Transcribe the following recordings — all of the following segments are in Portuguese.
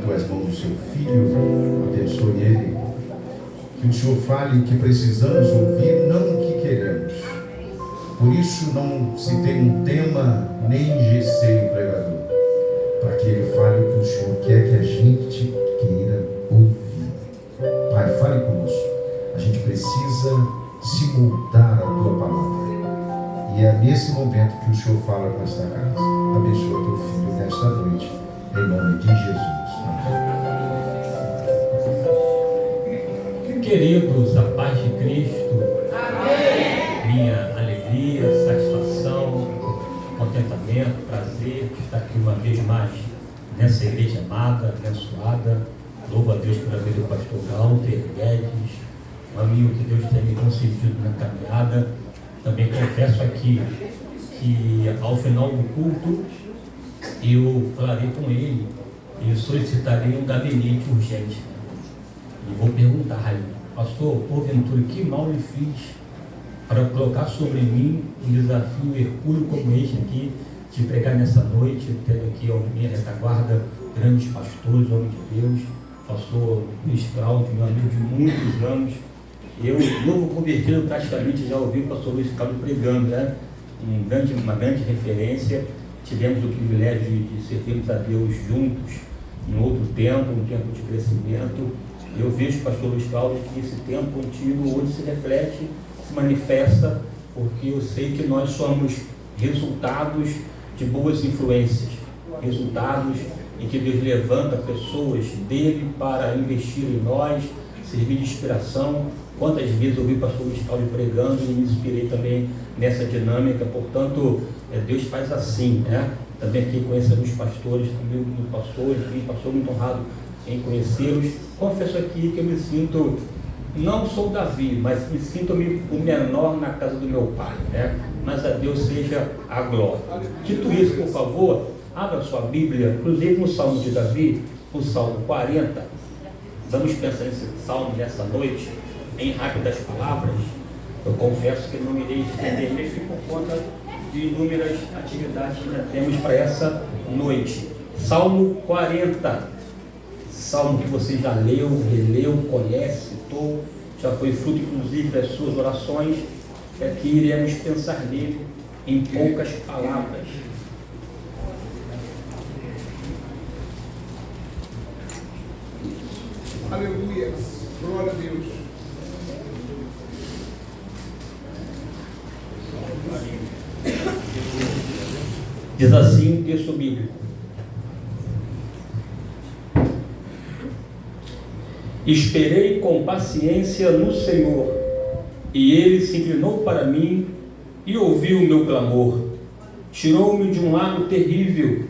tuas mãos o seu filho, abençoe ele. Que o Senhor fale o que precisamos ouvir, não o que queremos. Por isso não se tem um tema, nem engessei o pregador, para que ele fale o que o Senhor quer que a gente queira ouvir. Pai, fale conosco. A gente precisa se moldar à tua palavra. E é nesse momento que o Senhor fala com esta casa. Abençoa teu filho nesta noite, em nome de Jesus. Amém. Queridos, a paz de Cristo. Amém. Minha alegria, satisfação, contentamento, prazer de estar aqui uma vez mais nessa igreja amada, abençoada. Louvo a Deus pela vida do pastor Walter Guedes, um amigo que Deus tem me concedido na caminhada. Também confesso aqui que ao final do culto eu falarei com ele e solicitarei um gabinete urgente. E vou perguntar a ele: pastor, porventura, que mal lhe fiz para colocar sobre mim um desafio hercúleo como este aqui, de pregar nessa noite, tendo aqui a minha retaguarda grandes pastores, homens de Deus, pastor Luiz Cláudio, meu amigo de muitos anos. Eu, novo convertido, praticamente já ouvi o pastor Luiz Cláudio pregando, né? Uma grande referência. Tivemos o privilégio de servirmos a Deus juntos em outro tempo, um tempo de crescimento. Eu vejo, pastor Luiz Cláudio, que esse tempo contínuo hoje se reflete, se manifesta, porque eu sei que nós somos resultados de boas influências, resultados em que Deus levanta pessoas dele para investir em nós, servir de inspiração. Quantas vezes eu ouvi o pastor Luiz Cláudio pregando e me inspirei também nessa dinâmica. Portanto, Deus faz assim, né? Também aqui conhecendo os pastores, amigo do pastor, enfim, pastor muito honrado em conhecê-los. Confesso aqui que eu me sinto, não sou Davi, mas me sinto o menor na casa do meu pai, né? Mas a Deus seja a glória. Dito isso, por favor, abra sua Bíblia, inclusive no Salmo de Davi, o Salmo 40. Vamos pensar nesse salmo nessa noite, em rápidas palavras. Eu confesso que não irei estender mesmo por conta de inúmeras atividades que já temos para essa noite. Salmo 40, salmo que você já leu, releu, conhece, citou, já foi fruto inclusive das suas orações. Aqui iremos pensar nele em poucas palavras. Aleluia, glória a Deus. Diz assim o texto bíblico: esperei com paciência no Senhor, e Ele se inclinou para mim e ouviu o meu clamor. Tirou-me de um lago terrível,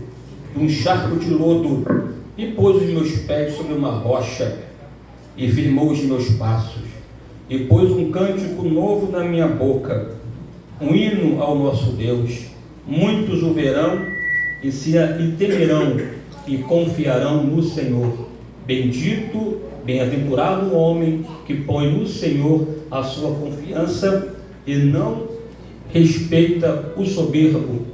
de um charco de lodo, e pôs os meus pés sobre uma rocha, e firmou os meus passos, e pôs um cântico novo na minha boca, um hino ao nosso Deus. Muitos o verão e temerão e confiarão no Senhor. Bendito, bem-aventurado o homem que põe no Senhor a sua confiança e não respeita o soberbo,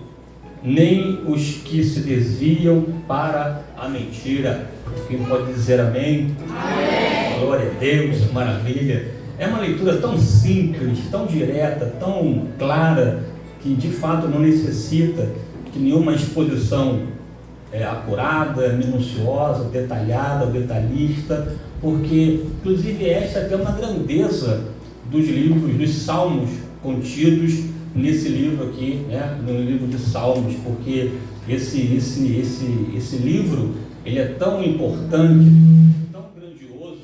nem os que se desviam para a mentira. Quem pode dizer amém? Amém. Glória a Deus, maravilha. É uma leitura tão simples, tão direta, tão clara, que de fato não necessita de nenhuma exposição acurada, minuciosa, detalhada, detalhista, porque inclusive esta é uma grandeza dos livros, dos salmos contidos nesse livro aqui, né, no livro de Salmos, porque esse livro ele é tão importante, tão grandioso,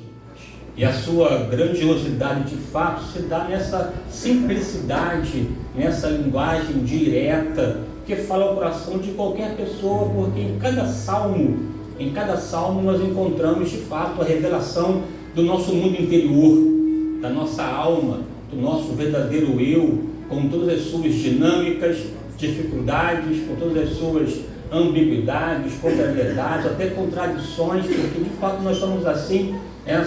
e a sua grandiosidade de fato se dá nessa simplicidade, nessa linguagem direta que fala ao coração de qualquer pessoa, porque em cada salmo nós encontramos de fato a revelação do nosso mundo interior, da nossa alma, do nosso verdadeiro eu, com todas as suas dinâmicas, dificuldades, com todas as suas ambiguidades, contrariedades, até contradições, porque de fato nós somos assim,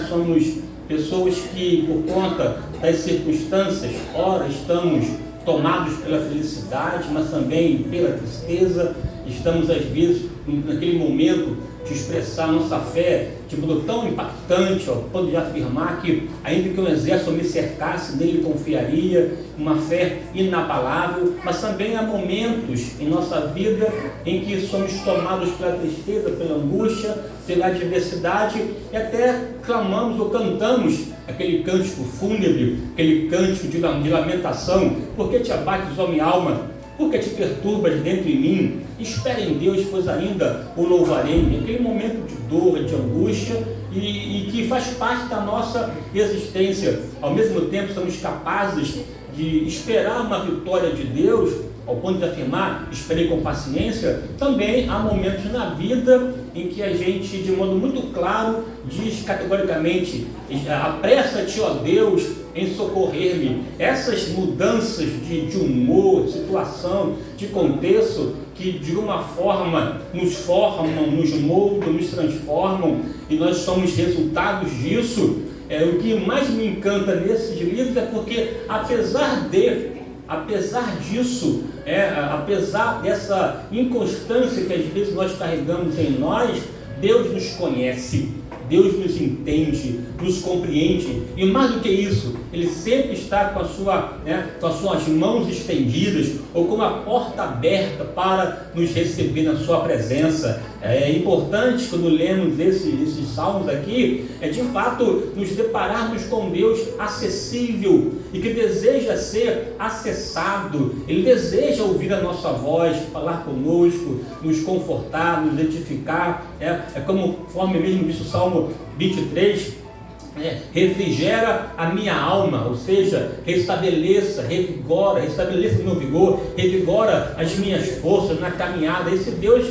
somos pessoas que por conta das circunstâncias, ora estamos tomados pela felicidade, mas também pela tristeza, estamos às vezes naquele momento de expressar nossa fé de modo tão impactante, ao ponto de afirmar que, ainda que um exército me cercasse, nele confiaria, uma fé inabalável. Mas também há momentos em nossa vida em que somos tomados pela tristeza, pela angústia, pela adversidade, e até clamamos ou cantamos aquele cântico fúnebre, aquele cântico de lamentação. Por que te abates, ó minha alma? Por que te perturbas dentro de mim? Espera em Deus, pois ainda o louvarei. Aquele momento de dor, de angústia, e que faz parte da nossa existência. Ao mesmo tempo, somos capazes de esperar uma vitória de Deus, ao ponto de afirmar, esperei com paciência. Também há momentos na vida em que a gente, de modo muito claro, diz categoricamente: apressa-te, ó Deus, em socorrer-me. Essas mudanças de humor, de situação, de contexto, que de uma forma nos formam, nos moldam, nos transformam, e nós somos resultados disso. O que mais me encanta nesses livros é porque, apesar disso, apesar dessa inconstância que às vezes nós carregamos em nós, Deus nos conhece, Deus nos entende, nos compreende, e mais do que isso, Ele sempre está com as suas mãos estendidas, ou com a porta aberta para nos receber na sua presença. É importante, quando lemos esses salmos aqui, de fato nos depararmos com Deus acessível e que deseja ser acessado. Ele deseja ouvir a nossa voz, falar conosco, nos confortar, nos edificar. Conforme mesmo disse o Salmo 23, refrigera a minha alma, ou seja, restabeleça o meu vigor, revigora as minhas forças na caminhada. Esse Deus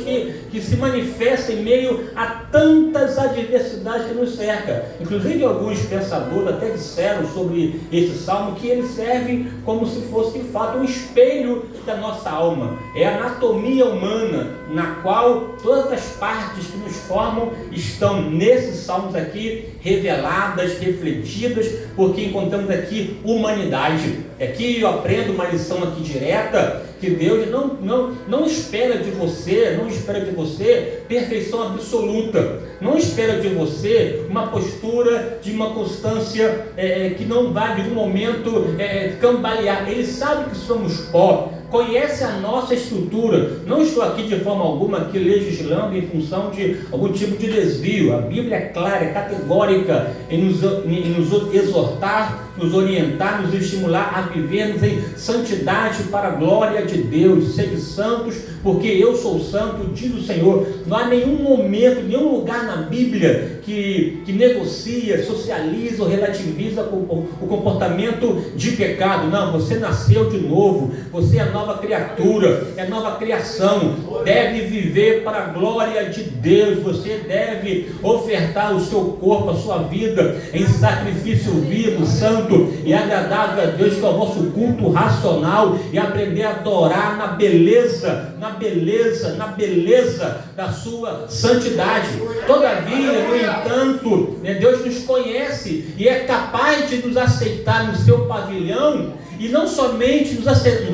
que se manifesta em meio a tantas adversidades que nos cerca. Inclusive alguns pensadores até disseram sobre esse salmo que ele serve como se fosse de fato um espelho da nossa alma. É a anatomia humana na qual todas as partes que nos formam estão nesses salmos aqui reveladas, refletidas, porque encontramos aqui humanidade. Aqui eu aprendo uma lição aqui direta, que Deus não espera de você perfeição absoluta, não espera de você uma postura de uma constância que não vai de um momento cambalear. Ele sabe que somos pó, conhece a nossa estrutura. Não estou aqui de forma alguma aqui legislando em função de algum tipo de desvio. A Bíblia é clara, é categórica em nos exortar, nos orientar, nos estimular a vivermos em santidade para a glória de Deus. Sede santos, porque eu sou santo, diz o Senhor. Não há nenhum momento, nenhum lugar na Bíblia que negocia, socializa ou relativiza o comportamento de pecado. Não, você nasceu de novo, você é nova criatura, é nova criação, deve viver para a glória de Deus. Você deve ofertar o seu corpo, a sua vida em sacrifício vivo, santo e agradável a Deus, que é o nosso culto racional, e aprender a adorar na beleza da sua santidade. Todavia, no entanto, Deus nos conhece e é capaz de nos aceitar no seu pavilhão, e não somente nos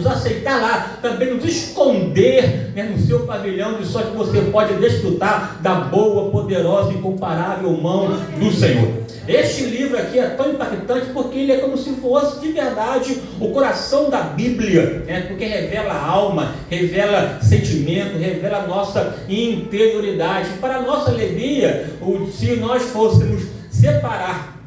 aceitar lá, também nos esconder no seu pavilhão, de sorte que você pode desfrutar da boa, poderosa e incomparável mão do Senhor. Este livro aqui é tão impactante porque ele é como se fosse de verdade o coração da Bíblia, porque revela a alma, revela sentimento, revela a nossa interioridade. Para a nossa alegria, se nós fôssemos separar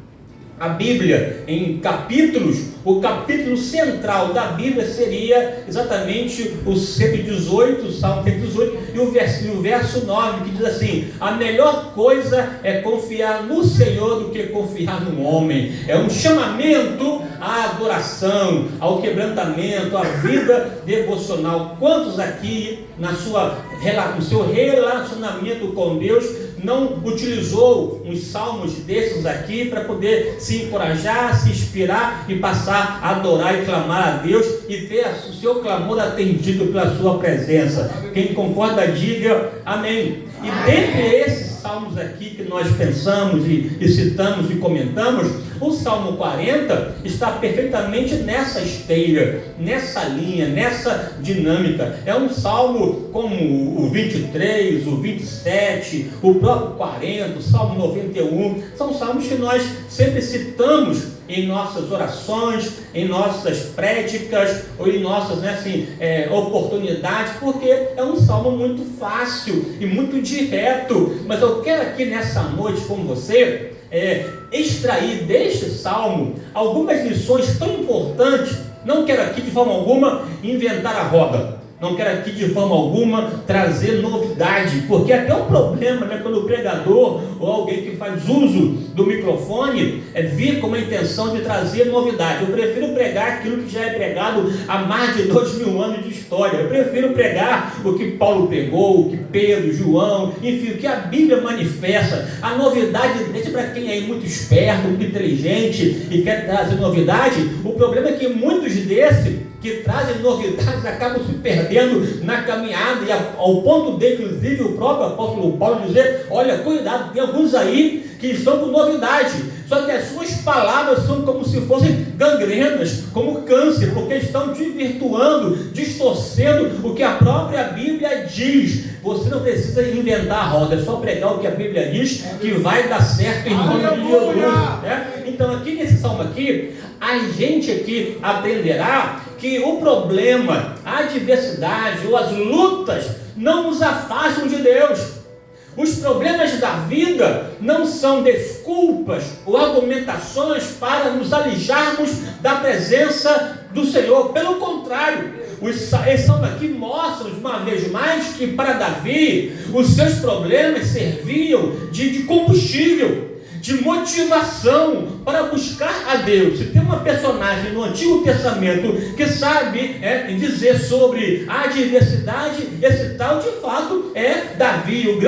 a Bíblia em capítulos, o capítulo central da Bíblia seria exatamente o 118, o Salmo 118, e o verso 9, que diz assim: a melhor coisa é confiar no Senhor do que confiar no homem. É um chamamento à adoração, ao quebrantamento, à vida devocional. Quantos aqui, no seu relacionamento com Deus, não utilizou uns salmos desses aqui para poder se encorajar, se inspirar e passar a adorar e clamar a Deus e ter o seu clamor atendido pela sua presença? Quem concorda, diga amém. E dentre esses salmos aqui que nós pensamos e citamos e comentamos, o Salmo 40 está perfeitamente nessa esteira, nessa linha, nessa dinâmica. É um salmo como o 23, o 27, o próprio 40, o Salmo 91. São salmos que nós sempre citamos em nossas orações, em nossas prédicas ou em nossas oportunidades, porque é um salmo muito fácil e muito direto. Mas eu quero aqui nessa noite com você extrair deste salmo algumas lições tão importantes. Não quero aqui de forma alguma inventar a roda, não quero aqui de forma alguma trazer novidade, porque até um problema, quando o pregador ou alguém que faz uso do microfone vir com a intenção de trazer novidade. Eu prefiro pregar aquilo que já é pregado há mais de 2000 anos de história. Eu prefiro pregar o que Paulo pregou, o que Pedro, João, enfim, o que a Bíblia manifesta. A novidade, deixa para quem é muito esperto, muito inteligente e quer trazer novidade. O problema é que muitos desses que trazem novidades acabam se perdendo na caminhada, e ao ponto de, inclusive, o próprio apóstolo Paulo dizer: olha, cuidado, tem alguns aí que estão com novidade, só que as suas palavras são como se fossem gangrenas, como câncer, porque estão desvirtuando, distorcendo o que a própria Bíblia diz. Você não precisa inventar a roda, é só pregar o que a Bíblia diz, que vai dar certo em nome de Jesus. Então aqui nesse salmo aqui, a gente aqui aprenderá que o problema, a adversidade ou as lutas não nos afastam de Deus. Os problemas da vida não são desculpas ou argumentações para nos alijarmos da presença do Senhor. Pelo contrário, esse salmo aqui mostra uma vez mais que para Davi os seus problemas serviam de combustível, de motivação para buscar a Deus. Se tem uma personagem no Antigo Testamento que sabe dizer sobre a adversidade, esse tal de fato é Davi, o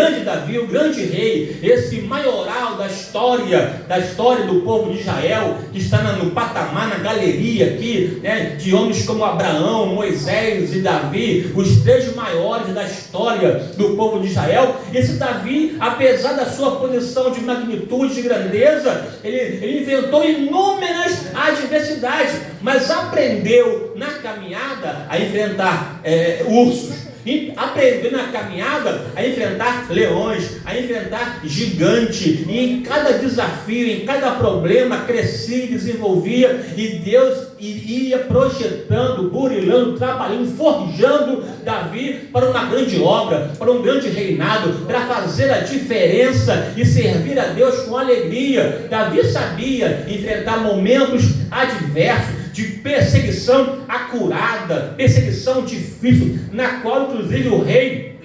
grande rei, esse maioral da história do povo de Israel, que está no patamar, na galeria aqui, de homens como Abraão, Moisés e Davi, os três maiores da história do povo de Israel. Esse Davi, apesar da sua posição de magnitude, de grandeza, ele enfrentou inúmeras adversidades, mas aprendeu na caminhada a enfrentar ursos, e aprendeu na caminhada a enfrentar leões, a enfrentar gigante, e em cada desafio, em cada problema crescia e desenvolvia, e Deus ia projetando, burilando, trabalhando, forjando Davi para uma grande obra, para um grande reinado, para fazer a diferença e servir a Deus com alegria. Davi sabia enfrentar momentos adversos, de perseguição acurada, perseguição difícil, na qual inclusive o rei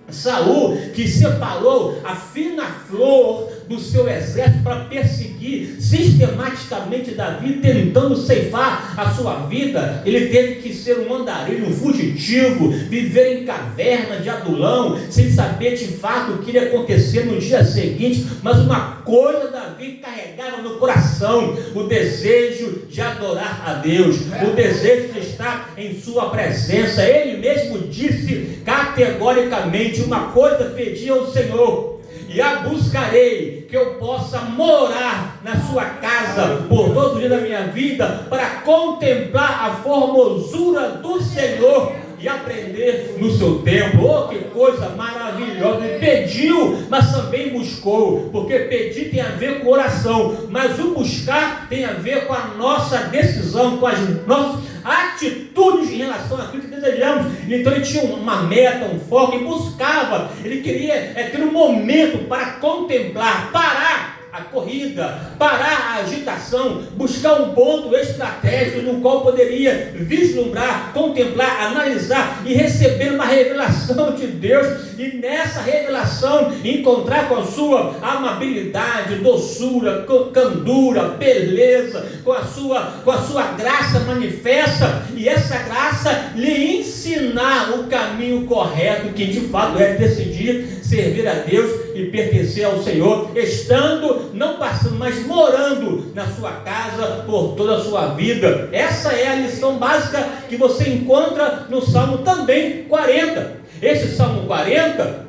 Saul, que separou a fina flor do seu exército para perseguir sistematicamente Davi, tentando ceifar a sua vida, ele teve que ser um andarilho, um fugitivo, viver em caverna de Adulão, sem saber de fato o que iria acontecer no dia seguinte. Mas uma coisa Davi carregava no coração: o desejo de adorar a Deus, o desejo de estar em sua presença. Ele mesmo disse categoricamente: uma coisa pedi ao Senhor, e a buscarei, que eu possa morar na sua casa por todo o dia da minha vida, para contemplar a formosura do Senhor e aprender no seu templo. Oh, que coisa maravilhosa! Ele pediu, mas também buscou, porque pedir tem a ver com oração, mas o buscar tem a ver com a nossa decisão, com as nossas atitudes em relação àquilo que desejamos. Então ele tinha uma meta, um foco, e buscava, ele queria ter um momento para contemplar, parar a corrida, parar a agitação, buscar um ponto estratégico no qual poderia vislumbrar, contemplar, analisar e receber uma revelação de Deus, e nessa revelação encontrar com a sua amabilidade, doçura, candura, beleza, com a sua graça manifesta, e essa graça lhe ensinar o caminho correto, que de fato é decidir servir a Deus e pertencer ao Senhor, estando, não passando, mas morando na sua casa por toda a sua vida. Essa é a lição básica que você encontra no Salmo também 40. Esse Salmo 40,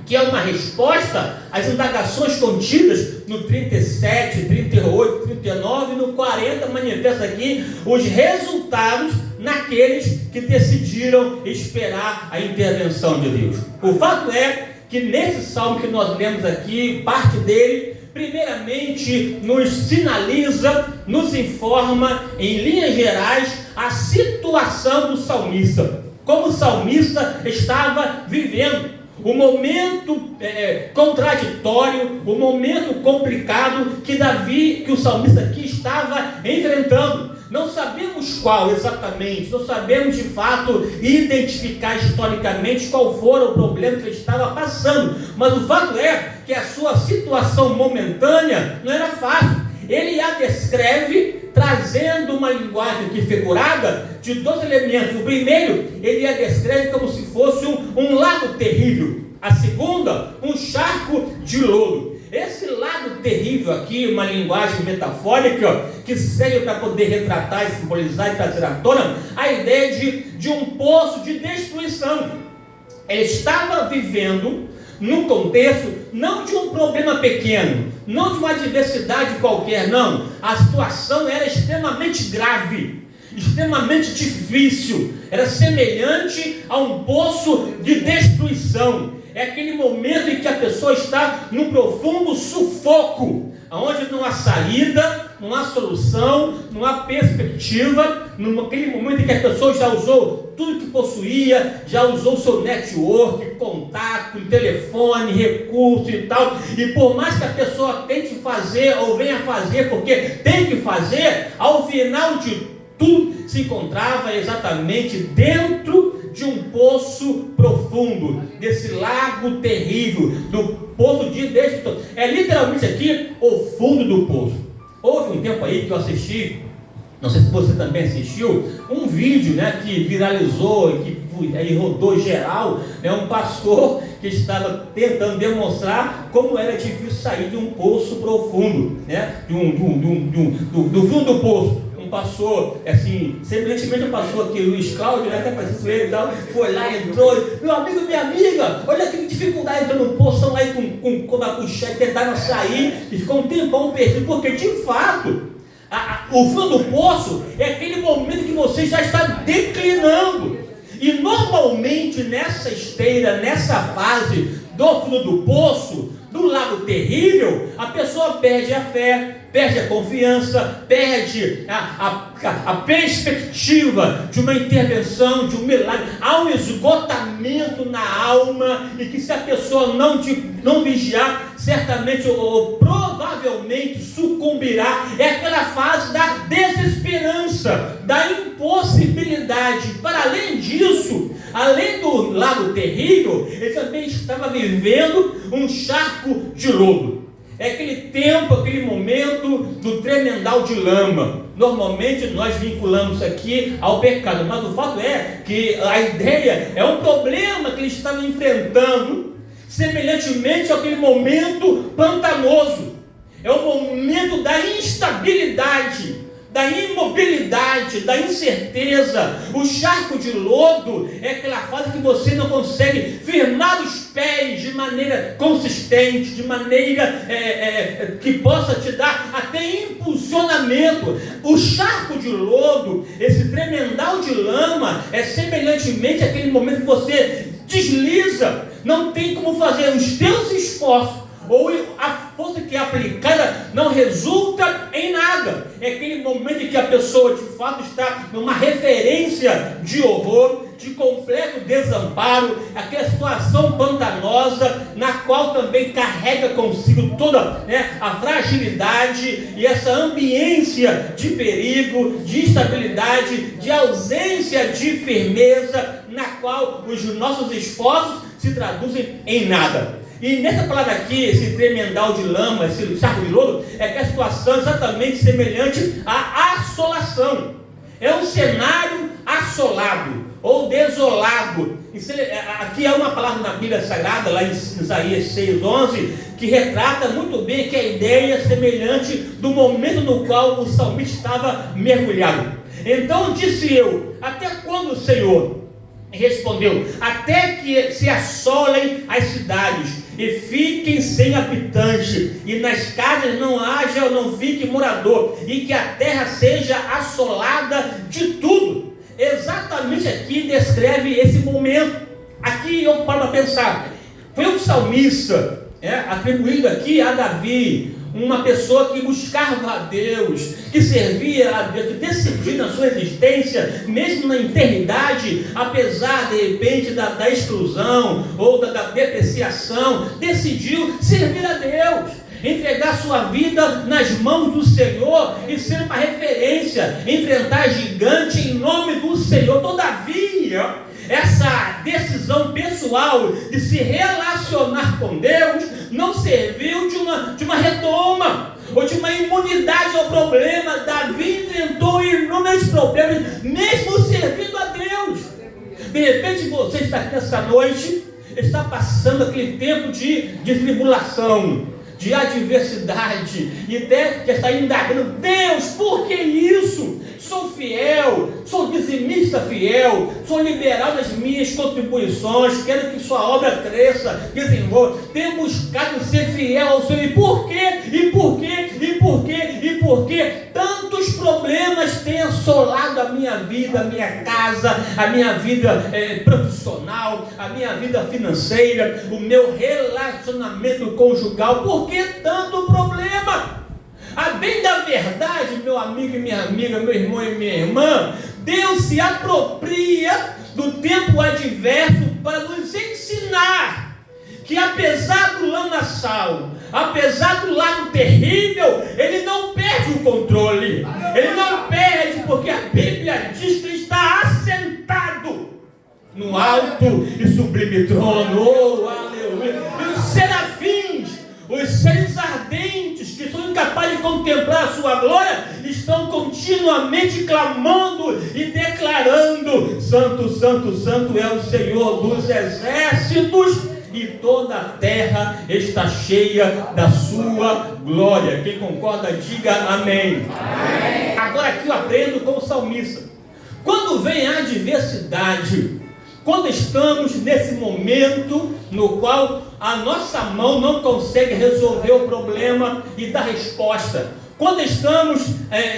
que é uma resposta às indagações contidas no 37, 38, 39 e no 40, manifesta aqui os resultados naqueles que decidiram esperar a intervenção de Deus. O fato é que nesse salmo que nós lemos aqui, parte dele, primeiramente nos sinaliza, nos informa, em linhas gerais, a situação do salmista. Como o salmista estava vivendo. O momento contraditório, o momento complicado que o salmista aqui estava enfrentando. Não sabemos qual exatamente, não sabemos de fato identificar historicamente qual for o problema que ele estava passando, mas o fato é que a sua situação momentânea não era fácil. Ele a descreve trazendo uma linguagem aqui figurada de dois elementos. O primeiro, ele a descreve como se fosse um lago terrível. A segunda, um charco de lodo. Esse lago terrível aqui, uma linguagem metafórica que serve para poder retratar e simbolizar e trazer à tona a ideia de um poço de destruição. Ele estava vivendo num contexto não de um problema pequeno, não de uma adversidade qualquer, não. A situação era extremamente grave, extremamente difícil, era semelhante a um poço de destruição. É aquele momento em que a pessoa está num profundo sufoco, onde não há saída, não há solução, não há perspectiva. Naquele momento em que a pessoa já usou tudo que possuía, já usou seu network, contato, telefone, recurso e tal, e por mais que a pessoa tente fazer ou venha fazer porque tem que fazer, ao final de tudo se encontrava exatamente dentro de um poço profundo, desse lago terrível, do poço de destruição. É literalmente aqui o fundo do poço. Houve um tempo aí que eu assisti, não sei se você também assistiu, um vídeo, né, que viralizou, que aí rodou geral, né, um pastor que estava tentando demonstrar como era difícil sair de um poço profundo, né, do fundo do poço. Passou, assim, semelhantemente um pastor aqui, Luiz Cláudio, né, até parecido com ele e tal, foi lá, entrou, meu amigo, minha amiga, olha que dificuldade, entrou no poço, estão lá com a puxada, tentaram sair, e ficou um tempão perdido, porque de fato, o fundo do poço é aquele momento que você já está declinando, e normalmente nessa esteira, nessa fase do fundo do poço, do lago terrível, a pessoa perde a fé, perde a confiança, perde a perspectiva de uma intervenção, de um milagre. Há um esgotamento na alma, e que se a pessoa não vigiar, certamente ou provavelmente sucumbirá. É aquela fase da desesperança, da impossibilidade. Para além disso, além do lago terrível, ele também estava vivendo um charco de lodo. É aquele tempo, aquele momento do tremendal de lama. Normalmente nós vinculamos isso aqui ao pecado, mas o fato é que a ideia é um problema que ele estava enfrentando, semelhantemente àquele momento pantanoso. É o momento da instabilidade, da imobilidade, da incerteza. O charco de lodo é aquela fase que você não consegue firmar os pés de maneira consistente, de maneira que possa te dar até impulsionamento. O charco de lodo, esse tremendal de lama, é semelhantemente àquele momento que você desliza, não tem como fazer os teus esforços, ou a força que é aplicada não resulta em nada. É aquele momento em que a pessoa de fato está numa referência de horror, de completo desamparo, aquela situação pantanosa, na qual também carrega consigo toda, né, a fragilidade e essa ambiência de perigo, de instabilidade, de ausência de firmeza, na qual os nossos esforços se traduzem em nada. E nessa palavra aqui, esse tremendal de lama, esse charco de lodo, é que a situação é exatamente semelhante à assolação. É um cenário assolado ou desolado. Aqui há uma palavra na Bíblia Sagrada, lá em Isaías 6:11, que retrata muito bem que a ideia é semelhante do momento no qual o salmista estava mergulhado. Então disse eu: até quando, Senhor? respondeu: até que se assolem as cidades e fiquem sem habitante, e nas casas não haja ou não fique morador, e que a terra seja assolada de tudo. Exatamente aqui descreve esse momento. Aqui eu paro para pensar, foi um salmista, atribuído aqui a Davi, uma pessoa que buscava a Deus, que servia a Deus, que decidiu na sua existência, mesmo na eternidade, apesar de repente da exclusão ou da depreciação, decidiu servir a Deus, entregar sua vida nas mãos do Senhor e ser uma referência, enfrentar gigante em nome do Senhor. Todavia, essa decisão pessoal de se relacionar com Deus não serviu de uma redoma ou de uma imunidade ao problema. Davi enfrentou inúmeros problemas, mesmo servindo a Deus. De repente você está aqui nessa noite, está passando aquele tempo de tribulação, de adversidade, e até já está indagando: Deus, por que isso? Sou fiel, sou dizimista fiel, sou liberal nas minhas contribuições, quero que sua obra cresça, desenvolva, tenho buscado ser fiel ao Senhor. E por quê? E por quê? E por quê? E por quê? Tantos problemas têm assolado a minha vida, a minha casa, a minha vida profissional, a minha vida financeira, o meu relacionamento conjugal. Por que tanto problema? A bem da verdade, meu amigo e minha amiga, meu irmão e minha irmã, Deus se apropria do tempo adverso para nos ensinar que, apesar do lamaçal, apesar do lago terrível, Ele não perde o controle. Ele não perde, porque a Bíblia diz que Ele está assentado no alto e sublime trono. Oh, aleluia! E os serafins, os seres ardentes, que são incapazes de contemplar a sua glória, estão continuamente clamando e declarando: Santo, Santo, Santo é o Senhor dos exércitos, e toda a terra está cheia da sua glória. Quem concorda, diga amém. Amém. Agora aqui eu aprendo com o salmista. Quando vem a adversidade, quando estamos nesse momento no qual a nossa mão não consegue resolver o problema e dar resposta, quando estamos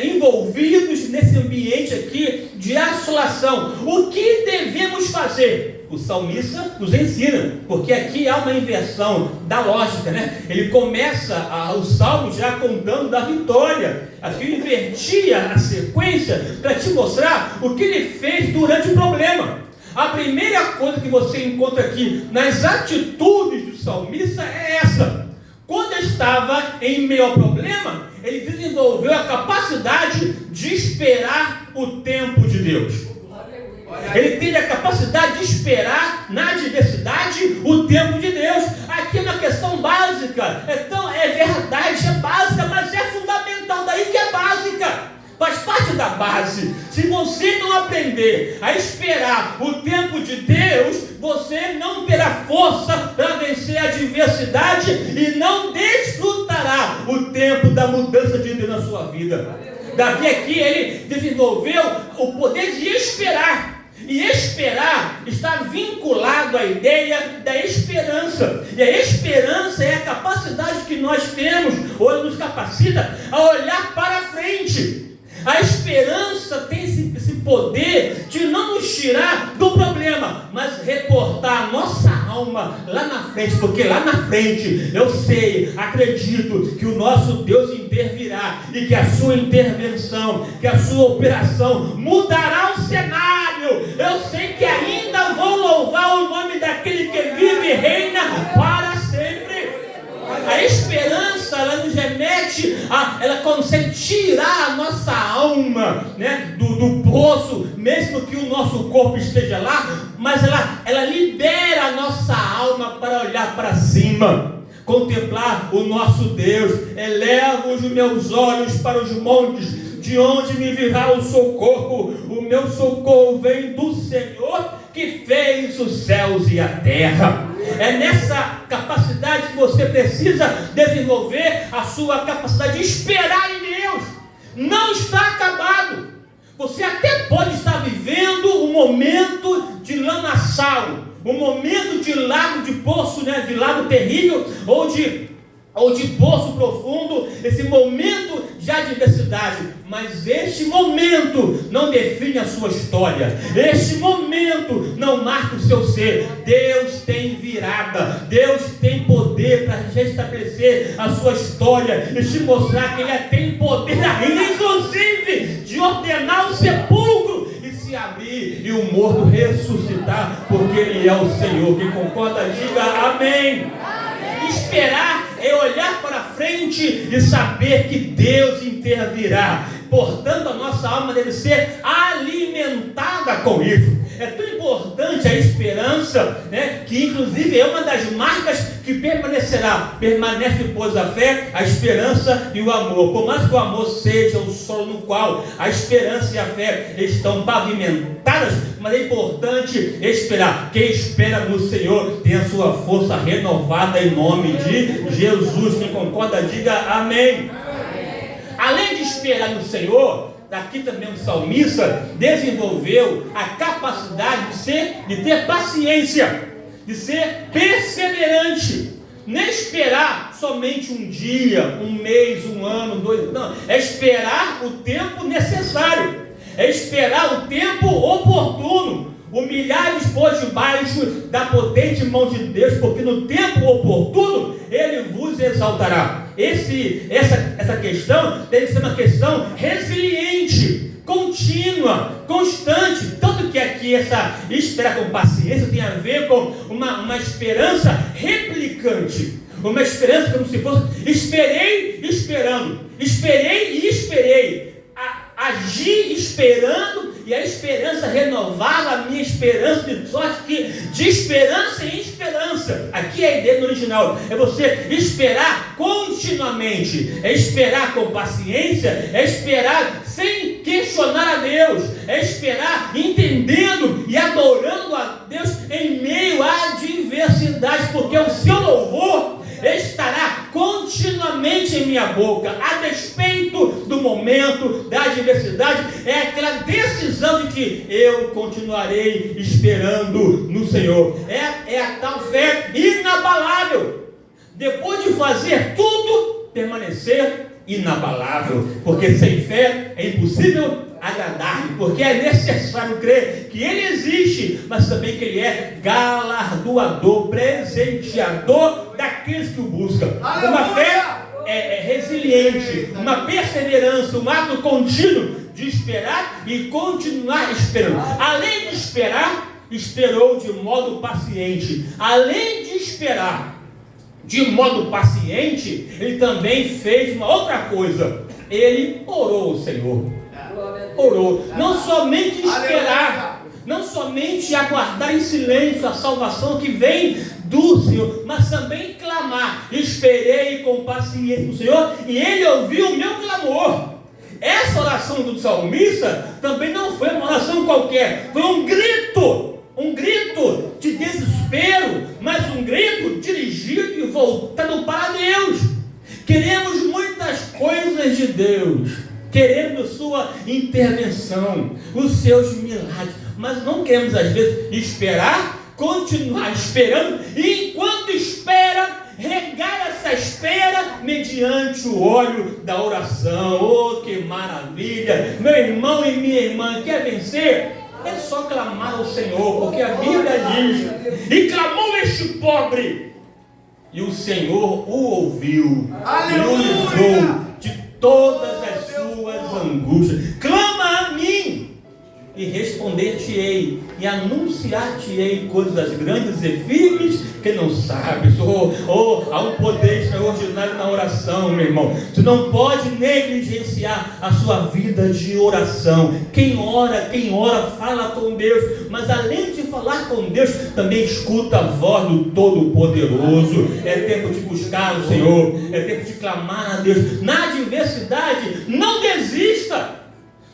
envolvidos nesse ambiente aqui de assolação, o que devemos fazer? O salmista nos ensina, porque aqui há uma inversão da lógica, né? Ele começa o salmo já contando da vitória. Aqui ele invertia a sequência para te mostrar o que ele fez durante o problema. A primeira coisa que você encontra aqui nas atitudes do salmista é essa: quando estava em meio ao problema, ele desenvolveu a capacidade de esperar o tempo de Deus. Ele teve a capacidade de esperar na adversidade o tempo de Deus. Aqui é uma questão básica, é verdade, é básica, mas é fundamental, daí que é básica. Faz parte da base. Se você não aprender a esperar o tempo de Deus, você não terá força para vencer a adversidade e não desfrutará o tempo da mudança de Deus na sua vida. Davi aqui, ele desenvolveu o poder de esperar. E esperar está vinculado à ideia da esperança. E a esperança é a capacidade que nós temos, ou nos capacita a olhar para frente. A esperança tem esse poder de não nos tirar do problema, mas reportar a nossa alma lá na frente, porque lá na frente eu sei, acredito que o nosso Deus intervirá e que a sua intervenção, que a sua operação mudará o cenário. Eu sei que ainda vou louvar o nome daquele que vive e reina para sempre. A esperança, ela nos remete, ela consegue tirar a nossa alma, né, do poço, mesmo que o nosso corpo esteja lá, mas ela libera a nossa alma para olhar para cima, contemplar o nosso Deus. Elevo os meus olhos para os montes, de onde me virá o socorro? O meu socorro vem do Senhor, que fez os céus e a terra. É nessa capacidade que você precisa desenvolver a sua capacidade de esperar em Deus. Não está acabado. Você até pode estar vivendo um momento de lamaçal, um momento de lago, de poço, né, de lago terrível, ou de poço profundo, esse momento de adversidade, mas este momento não define a sua história, este momento não marca o seu ser. Deus tem virada, Deus tem poder para restabelecer a sua história e te mostrar que Ele tem poder, inclusive, de ordenar o sepulcro e se abrir e o morto ressuscitar, porque Ele é o Senhor. Quem concorda, diga amém. Esperar é olhar para frente e saber que Deus intervirá. Portanto, a nossa alma deve ser alimentada com isso. É tão importante a esperança, né, que inclusive é uma das marcas que permanece, pois, a fé, a esperança e o amor. Por mais que o amor seja o solo no qual a esperança e a fé estão pavimentadas, mas é importante esperar. Quem espera no Senhor tem a sua força renovada em nome de Jesus. Quem concorda, diga amém. Além de esperar no Senhor, aqui também o salmista desenvolveu a capacidade de ter paciência, de ser perseverante. Não é esperar somente um dia, um mês, um ano, 2, não. É esperar o tempo necessário, é esperar o tempo oportuno. Humilhar-vos, pois, debaixo da potente mão de Deus, porque no tempo oportuno Ele vos exaltará. Essa questão deve ser uma questão resiliente, contínua, constante. Tanto que aqui essa esperar com paciência tem a ver com uma esperança replicante. Uma esperança como se fosse esperei esperando, esperei e esperei. Agi esperando, e a esperança renovava a minha esperança, de sorte que de esperança em esperança. Aqui é a ideia do original, é você esperar continuamente, é esperar com paciência, é esperar sem questionar a Deus, é esperar entendendo e adorando a Deus em meio à adversidade, porque o seu louvor estará continuamente em minha boca, a despeito do momento, da adversidade. É aquela decisão de que eu continuarei esperando no Senhor. É a tal fé inabalável. Depois de fazer tudo, permanecer inabalável, porque sem fé é impossível agradar-lhe, porque é necessário crer que Ele existe, mas também que Ele é galardoador, presenteador daqueles que o buscam. Aleluia! Uma fé resiliente, uma perseverança, um ato contínuo de esperar e continuar esperando. Além de esperar, esperou de modo paciente. Além de esperar de modo paciente, ele também fez uma outra coisa. Ele orou ao Senhor. Orou. Não somente esperar, não somente aguardar em silêncio a salvação que vem do Senhor, mas também clamar. Esperei com paciência no Senhor e Ele ouviu o meu clamor. Essa oração do salmista também não foi uma oração qualquer, foi um grito de desespero, mas um grito dirigido e voltado para Deus. Queremos muitas coisas de Deus, queremos sua intervenção, os seus milagres, mas não queremos às vezes esperar, continuar esperando, e enquanto espera, regar essa espera mediante o óleo da oração. Oh, que maravilha! Meu irmão e minha irmã, quer vencer? É só clamar ao Senhor, porque a Bíblia diz: e clamou este pobre, e o Senhor o ouviu, e o livrou de todas as suas angústias. Clama a mim, e responder-te-ei, e anunciar-te-ei coisas grandes e firmes que não sabes. Há um poder extraordinário na oração, meu irmão. Você não pode negligenciar a sua vida de oração. Quem ora, fala com Deus, mas além de falar com Deus, também escuta a voz do Todo-Poderoso. É tempo de buscar o Senhor, é tempo de clamar a Deus. Na adversidade, não desista.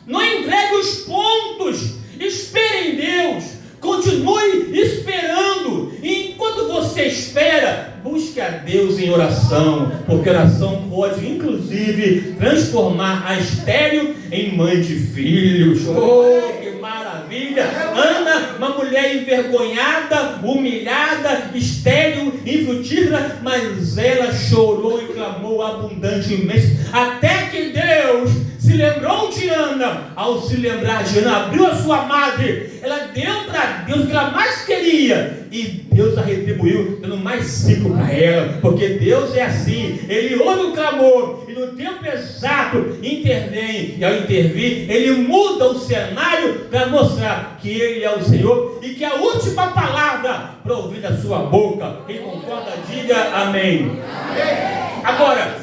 Não entregue os pontos, espere em Deus, continue esperando, e enquanto você espera, busque a Deus em oração, porque oração pode, inclusive, transformar a estéril em mãe de filhos. Oh, que maravilha! Ana, uma mulher envergonhada, humilhada, estéril, infrutífera, mas ela chorou e clamou abundantemente, até que Deus se lembrou de Ana. Ao se lembrar de Ana, abriu a sua madre, ela deu para Deus o que ela mais queria, e Deus a retribuiu, dando mais 5 para ela, porque Deus é assim, Ele ouve o clamor, e no tempo exato intervém, e ao intervir, Ele muda o cenário para mostrar que Ele é o Senhor, e que a última palavra provém da sua boca. Quem concorda, diga amém. Agora,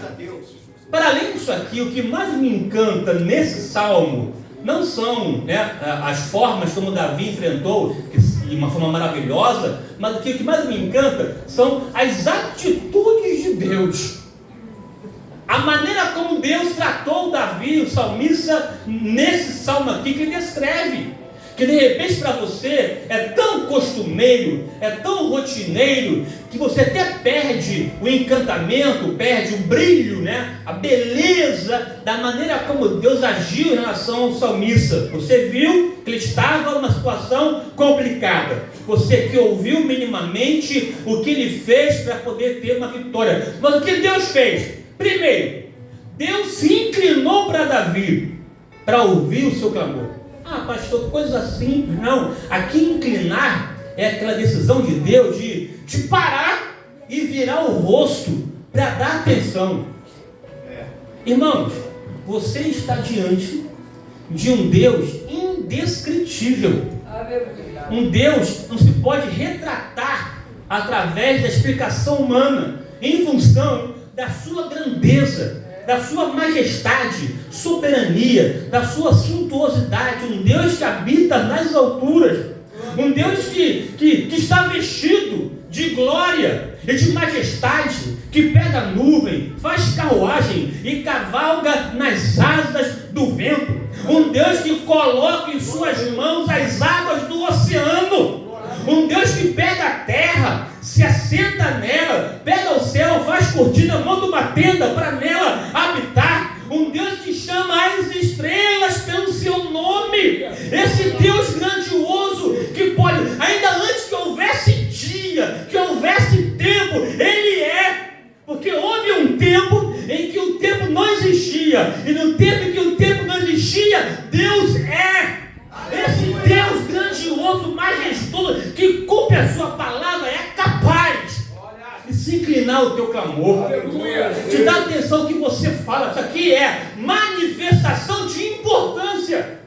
para além disso aqui, o que mais me encanta nesse salmo não são, né, as formas como Davi enfrentou de uma forma maravilhosa, mas o que mais me encanta são as atitudes de Deus. A maneira como Deus tratou Davi, o salmista, nesse salmo aqui que descreve. Que de repente para você é tão costumeiro, é tão rotineiro, que você até perde o encantamento, perde o brilho, né? A beleza da maneira como Deus agiu em relação ao salmista. Você viu que ele estava numa situação complicada. Você que ouviu minimamente o que ele fez para poder ter uma vitória. Mas o que Deus fez? Primeiro, Deus se inclinou para Davi para ouvir o seu clamor. Ah, pastor, coisa simples. Não, aqui inclinar é aquela decisão de Deus de parar e virar o rosto para dar atenção. Irmãos, você está diante de um Deus indescritível. Um Deus não se pode retratar através da explicação humana, em função da sua grandeza, da sua majestade, soberania, da sua suntuosidade. Um Deus que habita nas alturas, um Deus que está vestido de glória e de majestade, que pega a nuvem, faz carruagem e cavalga nas asas do vento. Um Deus que coloca em suas mãos as águas do oceano. Um Deus que pega a terra, se assenta nela, pega o céu, faz cortina, manda uma tenda para nela habitar. Um Deus que chama as estrelas pelo seu nome. Esse Deus grandioso que pode, ainda antes que houvesse dia, que houvesse tempo, Ele é. Porque houve um tempo em que o tempo não existia, e no tempo em que o tempo não existia, Deus é. Esse Deus grandioso, majestoso, que cumpre a sua palavra, é capaz de se inclinar ao teu clamor. Te dá atenção ao que você fala. Isso aqui é manifestação de importância.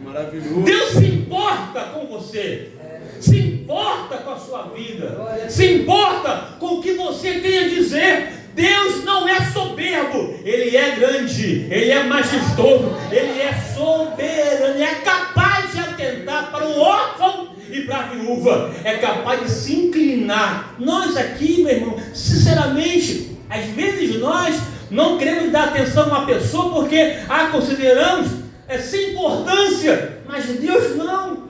Maravilhoso. Deus se importa com você, se importa com a sua vida, se importa com o que você tem a dizer. Deus não é soberbo, Ele é grande, Ele é majestoso, Ele é soberano, Ele é capaz de atentar para o órfão e para a viúva, é capaz de se inclinar. Nós aqui, meu irmão, sinceramente, às vezes nós não queremos dar atenção a uma pessoa porque consideramos sem importância, mas Deus não.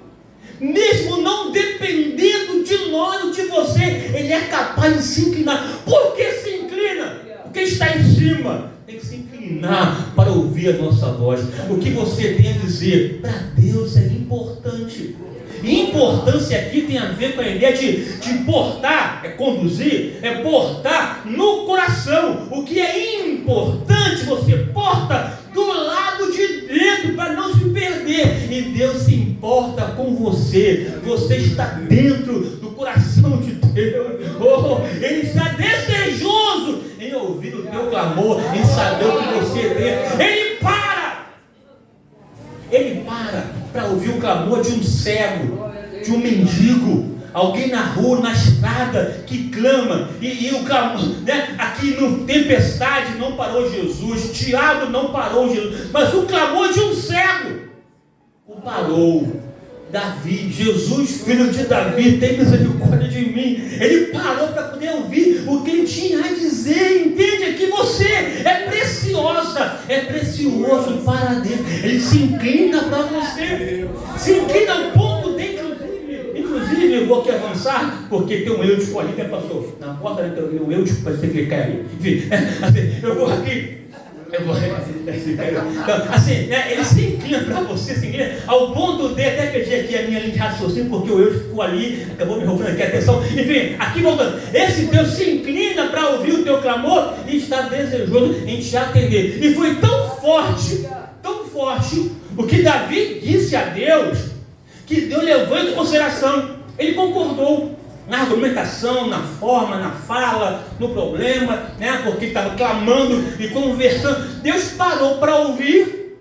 Mesmo não dependendo de nós ou de você, Ele é capaz de se inclinar. Por que se inclina? Porque está em cima. Tem que se inclinar para ouvir a nossa voz. O que você tem a dizer para Deus é importante. E importância aqui tem a ver com a ideia de portar, é conduzir, é portar no coração. O que é importante você porta do lado de dentro para não se perder. E Deus se importa com você. Você está dentro do coração de Deus. Ele está desejoso em ouvir o teu clamor, em saber o que você tem. Ele para ouvir o clamor de um cego, de um mendigo, alguém na rua, na estrada, que clama, e o clamor, né? Aqui no tempestade não parou Jesus, Tiago não parou Jesus, mas o clamor de um cego o parou. Davi, Jesus, filho de Davi, tem misericórdia de mim. Ele parou para poder ouvir o que ele tinha a dizer. Entende? Que você é preciosa, é precioso para Deus. Ele se inclina para você, se inclina ao ponto de, inclusive, eu vou aqui avançar, porque tem um Eutico ali, né, pastor? Na porta tem um Eutico para você clicar ali. Enfim, assim, eu vou aqui. Então, assim, ele se inclina para você, se inclina ao ponto de até perder aqui a minha linha de raciocínio, porque o Eutico ficou ali, acabou me roubando aqui a atenção. Enfim, aqui voltando, esse Deus se inclina para ouvir o teu clamor e está desejoso em te atender. E foi tão forte o que Davi disse a Deus, que Deus levou em consideração. Ele concordou na argumentação, na forma, na fala, no problema, né? Porque estava clamando e conversando. Deus parou para ouvir,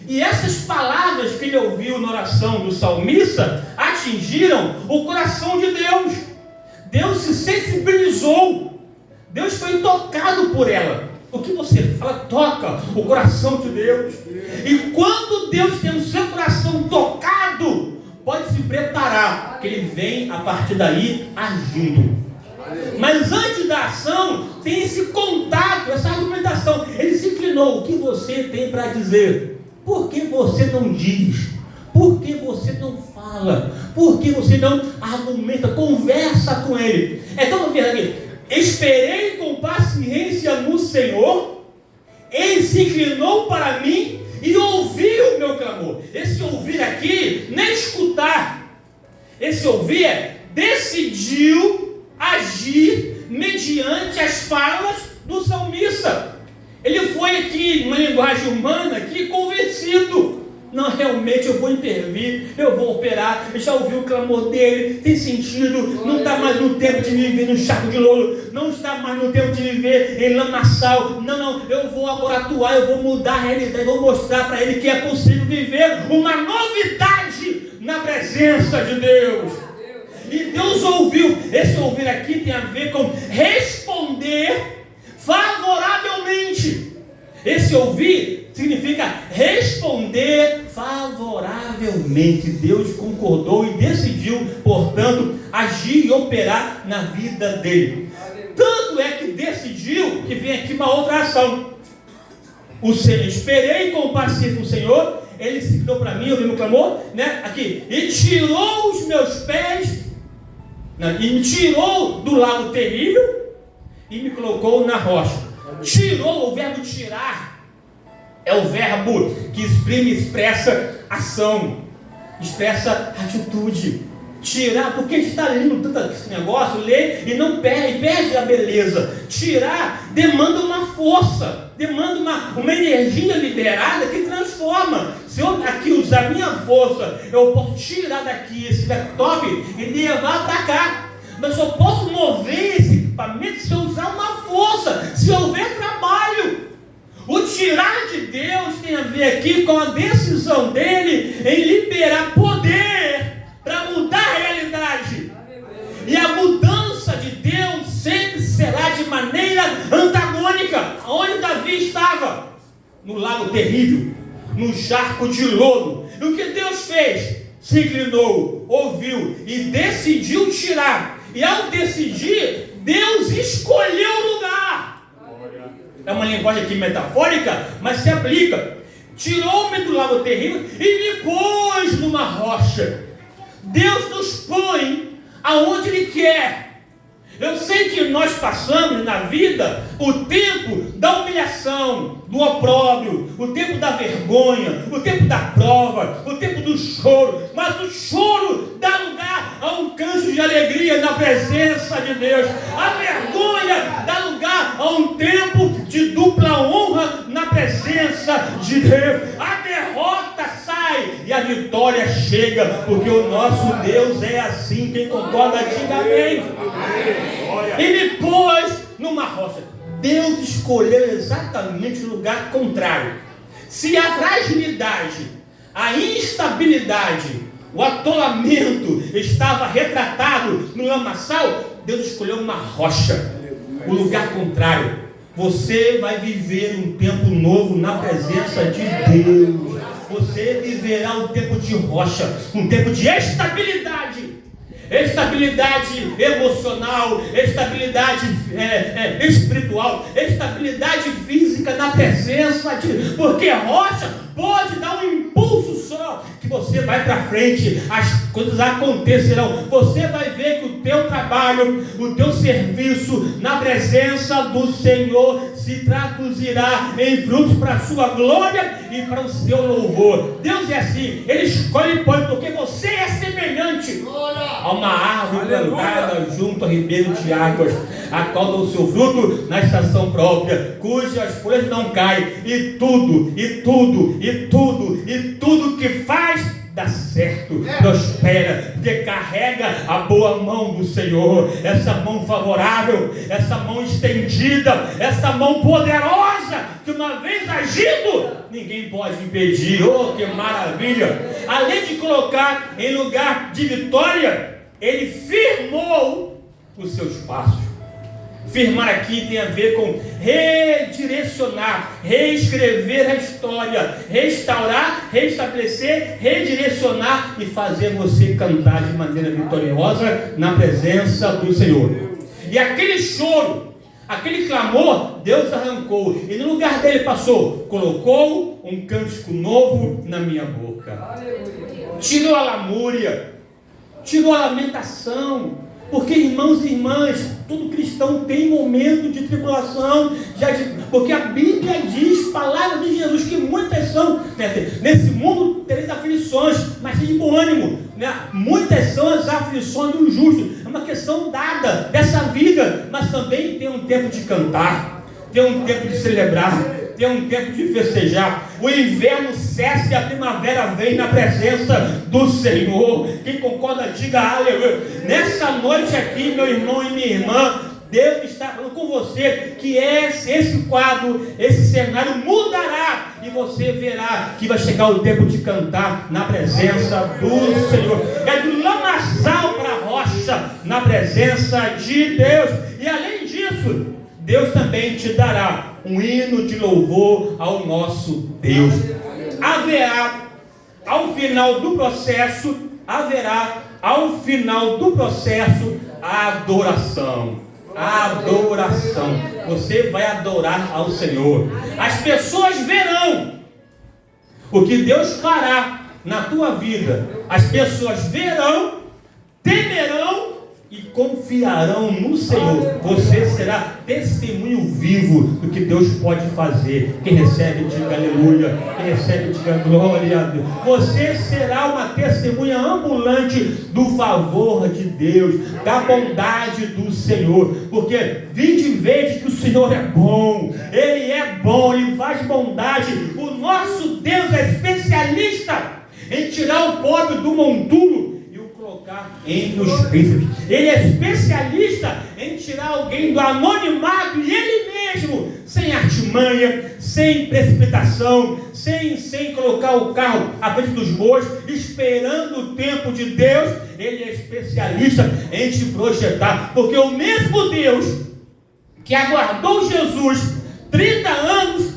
e essas palavras que ele ouviu na oração do salmista atingiram o coração de Deus. Deus se sensibilizou, Deus foi tocado por ela. O que você fala toca o coração de Deus. E quando Deus tem o seu coração tocado, pode se preparar, que Ele vem a partir daí agindo. Mas antes da ação, tem esse contato, essa argumentação. Ele se inclinou. O que você tem para dizer? Por que você não diz? Por que você não fala? Por que você não argumenta? Conversa com Ele. Então, veja aqui. Esperei com paciência no Senhor, Ele se inclinou para mim e ouviu o meu clamor. Esse ouvir aqui não é escutar. Esse ouvir é decidiu agir mediante as falas do salmista. Ele foi aqui, numa linguagem humana, aqui convencido. Não, realmente eu vou intervir, eu vou operar, eu já ouvi o clamor dele, tem sentido, não está mais no tempo de viver no charco de louro, não está mais no tempo de viver em lamaçal, não, eu vou agora atuar, eu vou mudar a realidade, vou mostrar para ele que é possível viver uma novidade na presença de Deus. E Deus ouviu. Esse ouvir aqui tem a ver com responder favoravelmente. Esse ouvir significa responder favoravelmente. Deus concordou e decidiu, portanto, agir e operar na vida dele. Tanto é que decidiu que vem aqui uma outra ação. O Senhor, esperei com paciência no Senhor, Ele se criou para mim, ouviu meu clamor, né? Aqui, e tirou os meus pés, né? E me tirou do lago terrível e me colocou na rocha. Tirou, o verbo tirar é o verbo que expressa ação, expressa atitude. Tirar, porque está lendo tanto esse negócio, lê e não perde a beleza. Tirar demanda uma força, demanda uma energia liberada que transforma. Se eu aqui usar minha força, eu posso tirar daqui esse laptop e levar para cá. Mas eu posso mover esse equipamento se eu usar uma força, se houver trabalho. O tirar de Deus tem a ver aqui com a decisão dele em liberar poder para mudar a realidade. E a mudança de Deus sempre será de maneira antagônica. Onde Davi estava? No lago terrível, no charco de lodo. E o que Deus fez? Se inclinou, ouviu e decidiu tirar. E ao decidir, Deus escolheu o lugar. É uma linguagem aqui metafórica, mas se aplica. Tirou-me do lago terrível e me pôs numa rocha. Deus nos põe aonde Ele quer. Eu sei que nós passamos na vida o tempo da humilhação, do opróbrio, o tempo da vergonha, o tempo da prova, o tempo do choro. Mas o choro dá lugar a um canto de alegria na presença de Deus. A vergonha dá lugar a um tempo de dupla honra na presença de Deus. A derrota sai e a vitória chega, porque o nosso Deus é assim. Quem concorda, diga amém. E me pôs numa rocha. Deus escolheu exatamente o lugar contrário. Se a fragilidade, a instabilidade, o atolamento estava retratado no lamaçal, Deus escolheu uma rocha, o lugar contrário. Você vai viver um tempo novo na presença de Deus. Você viverá um tempo de rocha, um tempo de estabilidade. Estabilidade emocional, estabilidade espiritual, estabilidade física na presença de... Porque rocha pode dar um impulso só, que você vai para frente, as coisas acontecerão. Você vai ver que o teu trabalho, o teu serviço na presença do Senhor se traduzirá em frutos para a sua glória e para o seu louvor. Deus é assim, Ele escolhe e põe, porque você é semelhante a uma árvore plantada junto ao ribeiro de águas, a qual dá o seu fruto na estação própria, cujas folhas não caem, e tudo que faz dá certo, prospera, porque carrega a boa mão do Senhor, essa mão favorável, essa mão estendida, essa mão poderosa, que uma vez agindo, ninguém pode impedir. Oh, que maravilha! Além de colocar em lugar de vitória, Ele firmou os seus passos. Firmar aqui tem a ver com redirecionar, reescrever a história, restaurar, restabelecer, redirecionar e fazer você cantar de maneira vitoriosa na presença do Senhor. E aquele choro, aquele clamor, Deus arrancou e no lugar dele passou, colocou um cântico novo na minha boca. Tirou a lamúria, tirou a lamentação. Porque, irmãos e irmãs, todo cristão tem momento de tribulação, porque a Bíblia diz, palavra de Jesus, que muitas são, nesse mundo tereis aflições, mas de bom ânimo, né? Muitas são as aflições do justo, é uma questão dada dessa vida, mas também tem um tempo de cantar, tem um tempo de celebrar, tem um tempo de festejar. O inverno cessa e a primavera vem na presença do Senhor. Quem concorda, diga aleluia. Nessa noite aqui, meu irmão e minha irmã, Deus está falando com você que esse quadro, esse cenário mudará e você verá que vai chegar o tempo de cantar na presença do Senhor. É do lamaçal para a rocha na presença de Deus. E além disso, Deus também te dará um hino de louvor ao nosso Deus. Haverá ao final do processo a adoração. A adoração. Você vai adorar ao Senhor. As pessoas verão o que Deus fará na tua vida. As pessoas verão, temerão e confiarão no Senhor. Você será testemunho vivo do que Deus pode fazer. Quem recebe, diga aleluia. Quem recebe, diga glória a Deus. Você será uma testemunha ambulante do favor de Deus, da bondade do Senhor. Porque vinde e vede que o Senhor é bom. Ele é bom, Ele faz bondade. O nosso Deus é especialista em tirar o pobre do monturo colocar entre os príncipes. Ele é especialista em tirar alguém do anonimato e Ele mesmo, sem artimanha, sem precipitação, sem colocar o carro à frente dos bois, esperando o tempo de Deus. Ele é especialista em te projetar, porque o mesmo Deus que aguardou Jesus 30 anos,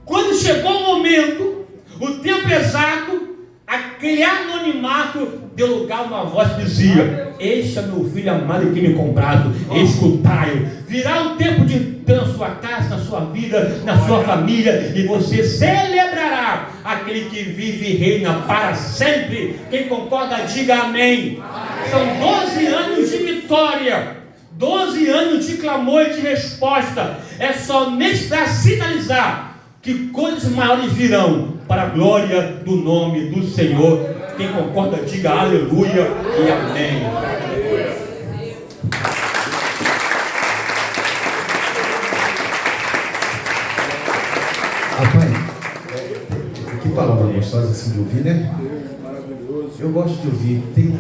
quando chegou o momento, o tempo exato, aquele anonimato, deu lugar a uma voz que dizia: este é meu filho amado que me compraram, escutai-o. Virá o tempo de ter na sua casa, na sua vida, na sua família, e você celebrará aquele que vive e reina para sempre. Quem concorda, diga amém. São 12 anos de vitória, 12 anos de clamor e de resposta. É somente para sinalizar que coisas maiores virão para a glória do nome do Senhor. Quem concorda, diga aleluia e amém. Rapaz, que palavra gostosa assim de ouvir, né? Eu gosto de ouvir. Tem